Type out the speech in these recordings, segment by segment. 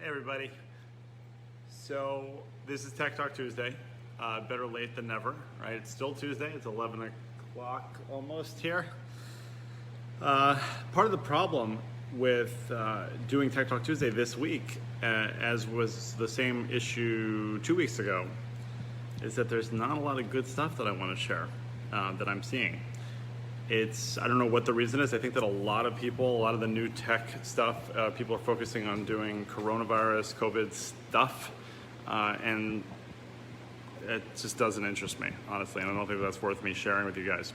Hey everybody. So this is Tech Talk Tuesday. Better late than never, right? It's still Tuesday. It's 11 o'clock almost here. Part of the problem with doing Tech Talk Tuesday this week, as was the same issue 2 weeks ago, is that there's not a lot of good stuff that I want to share that I'm seeing. I don't know what the reason is. I think that a lot of the new tech stuff, people are focusing on doing coronavirus, COVID stuff, and it just doesn't interest me, honestly, and I don't think that's worth me sharing with you guys.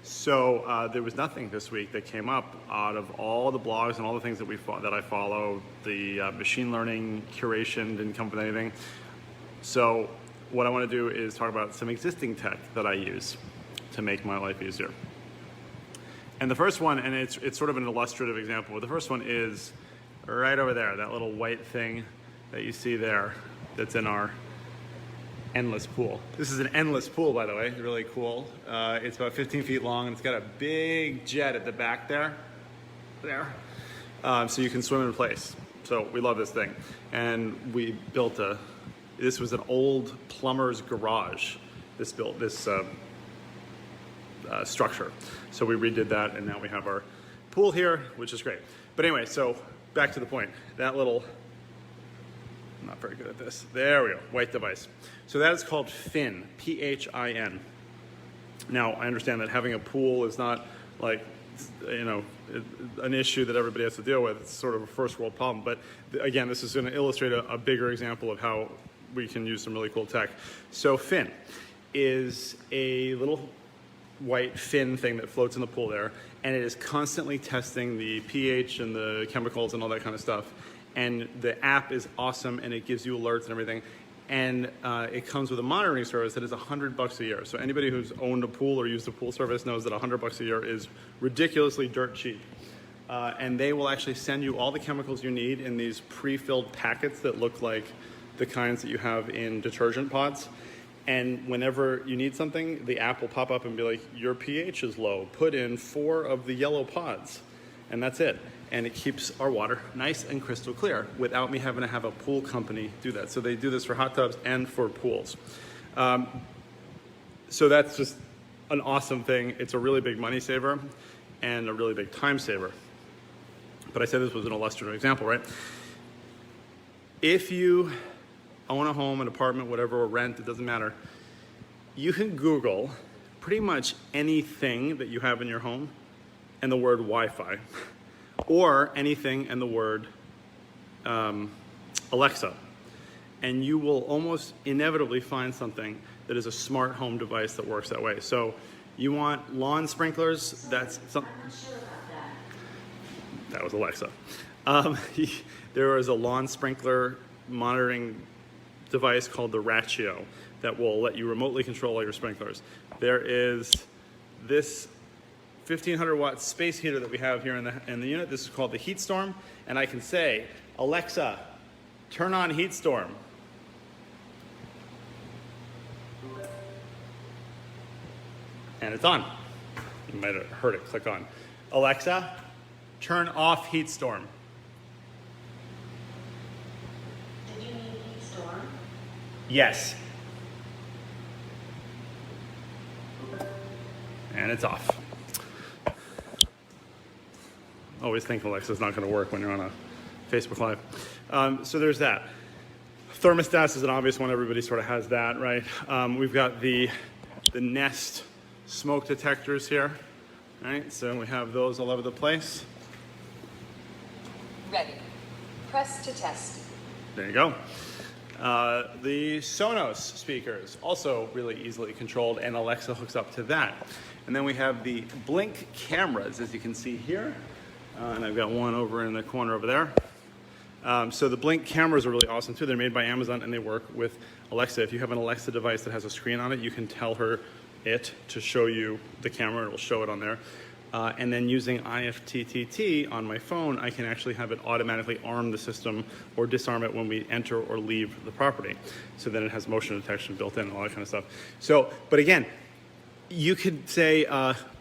So there was nothing this week that came up out of all the blogs and all the things that I follow. The machine learning curation didn't come up with anything. So what I want to do is talk about some existing tech that I use to make my life easier. And the first one, and it's sort of an illustrative example, but the first one is right over there, that little white thing that you see there that's in our endless pool. This is an endless pool, by the way, really cool. It's about 15 feet long, and it's got a big jet at the back there, so you can swim in place. So we love this thing. And we built this was an old plumber's garage, this structure. So we redid that, and now we have our pool here, which is great. But anyway, so back to the point. That little, I'm not very good at this. There we go, white device. So that is called pHin, P-H-I-N. Now, I understand that having a pool is not like, an issue that everybody has to deal with. It's sort of a first world problem. But again, this is gonna illustrate a bigger example of how we can use some really cool tech. So pHin is a little white fin thing that floats in the pool there, and it is constantly testing the pH and the chemicals and all that kind of stuff. And the app is awesome, and it gives you alerts and everything. And it comes with a monitoring service that is $100 a year. So anybody who's owned a pool or used a pool service knows that $100 a year is ridiculously dirt cheap. And they will actually send you all the chemicals you need in these pre-filled packets that look like the kinds that you have in detergent pods. And whenever you need something, the app will pop up and be like, your pH is low. Put in 4 of the yellow pods. And that's it. And it keeps our water nice and crystal clear without me having to have a pool company do that. So they do this for hot tubs and for pools. So that's just an awesome thing. It's a really big money saver and a really big time saver. But I said this was an illustrative example, right? If you own a home, an apartment, whatever, or rent, it doesn't matter. You can Google pretty much anything that you have in your home and the word Wi-Fi, or anything and the word Alexa. And you will almost inevitably find something that is a smart home device that works that way. So you want lawn sprinklers, that's something. I'm not sure about that. That was Alexa. There is a lawn sprinkler monitoring device called the Ratio that will let you remotely control all your sprinklers. There is this 1500 watt space heater that we have here in the unit. This is called the Heat Storm, and I can say, Alexa, turn on Heat Storm. And it's on. You might have heard it click on. Alexa, turn off Heat Storm. Yes. And it's off. Always think Alexa's not going to work when you're on a Facebook Live. So there's that. Thermostat is an obvious one. Everybody sort of has that, right? We've got the Nest smoke detectors here. Right? So we have those all over the place. Ready. Press to test. There you go. The Sonos speakers, also really easily controlled, and Alexa hooks up to that. And then we have the Blink cameras, as you can see here. And I've got one over in the corner over there. So the Blink cameras are really awesome too. They're made by Amazon and they work with Alexa. If you have an Alexa device that has a screen on it, you can tell her it to show you the camera, it will show it on there. And then using IFTTT on my phone, I can actually have it automatically arm the system or disarm it when we enter or leave the property. So then it has motion detection built in and all that kind of stuff. So, but again, you could say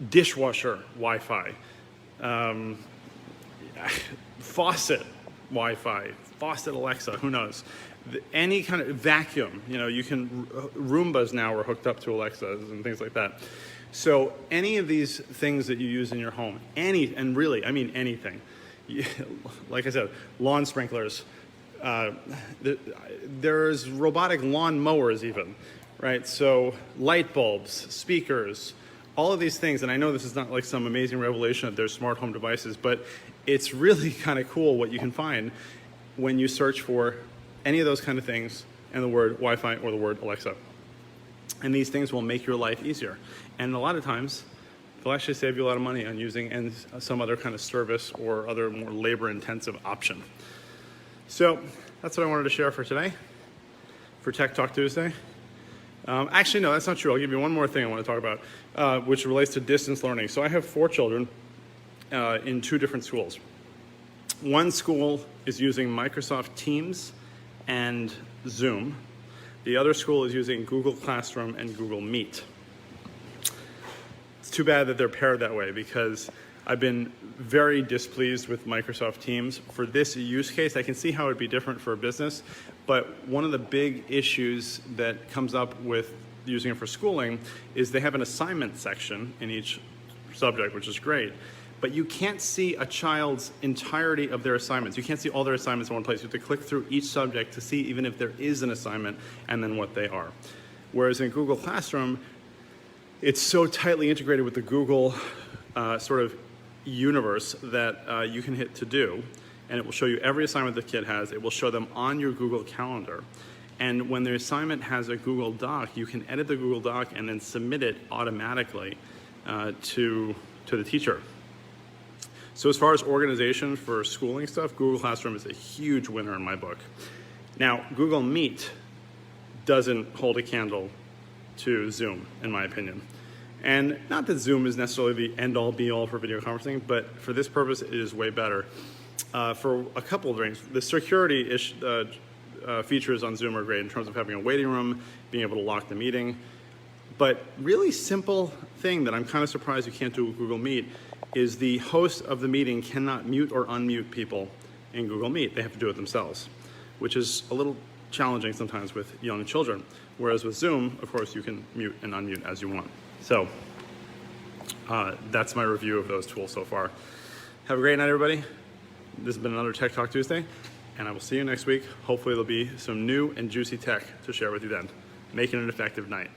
dishwasher Wi-Fi, faucet Wi-Fi, faucet Alexa, who knows? Any kind of vacuum, you can, Roombas now are hooked up to Alexas and things like that. So any of these things that you use in your home, and really, I mean anything, like I said, lawn sprinklers, there's robotic lawn mowers even, right? So light bulbs, speakers, all of these things, and I know this is not like some amazing revelation that there's smart home devices, but it's really kind of cool what you can find when you search for any of those kind of things and the word Wi-Fi or the word Alexa. And these things will make your life easier. And a lot of times, they'll actually save you a lot of money on using some other kind of service or other more labor-intensive option. So that's what I wanted to share for today, for Tech Talk Tuesday. Actually, no, that's not true. I'll give you one more thing I want to talk about, which relates to distance learning. So I have 4 children in 2 different schools. One school is using Microsoft Teams and Zoom. The other school is using Google Classroom and Google Meet. It's too bad that they're paired that way, because I've been very displeased with Microsoft Teams. For this use case, I can see how it would be different for a business, but one of the big issues that comes up with using it for schooling is they have an assignment section in each subject, which is great, but you can't see a child's entirety of their assignments. You can't see all their assignments in one place. You have to click through each subject to see even if there is an assignment and then what they are. Whereas in Google Classroom, it's so tightly integrated with the Google sort of universe that you can hit to do, and it will show you every assignment the kid has. It will show them on your Google Calendar. And when the assignment has a Google Doc, you can edit the Google Doc and then submit it automatically to the teacher. So as far as organization for schooling stuff, Google Classroom is a huge winner in my book. Now, Google Meet doesn't hold a candle to Zoom, in my opinion. And not that Zoom is necessarily the end-all, be-all for video conferencing, but for this purpose, it is way better. For a couple of reasons. The security features on Zoom are great in terms of having a waiting room, being able to lock the meeting. But really simple thing that I'm kind of surprised you can't do with Google Meet is the host of the meeting cannot mute or unmute people in Google Meet. They have to do it themselves, which is a little challenging sometimes with young children. Whereas with Zoom, of course, you can mute and unmute as you want. So that's my review of those tools so far. Have a great night, everybody. This has been another Tech Talk Tuesday, and I will see you next week. Hopefully there'll be some new and juicy tech to share with you then. Make it an effective night.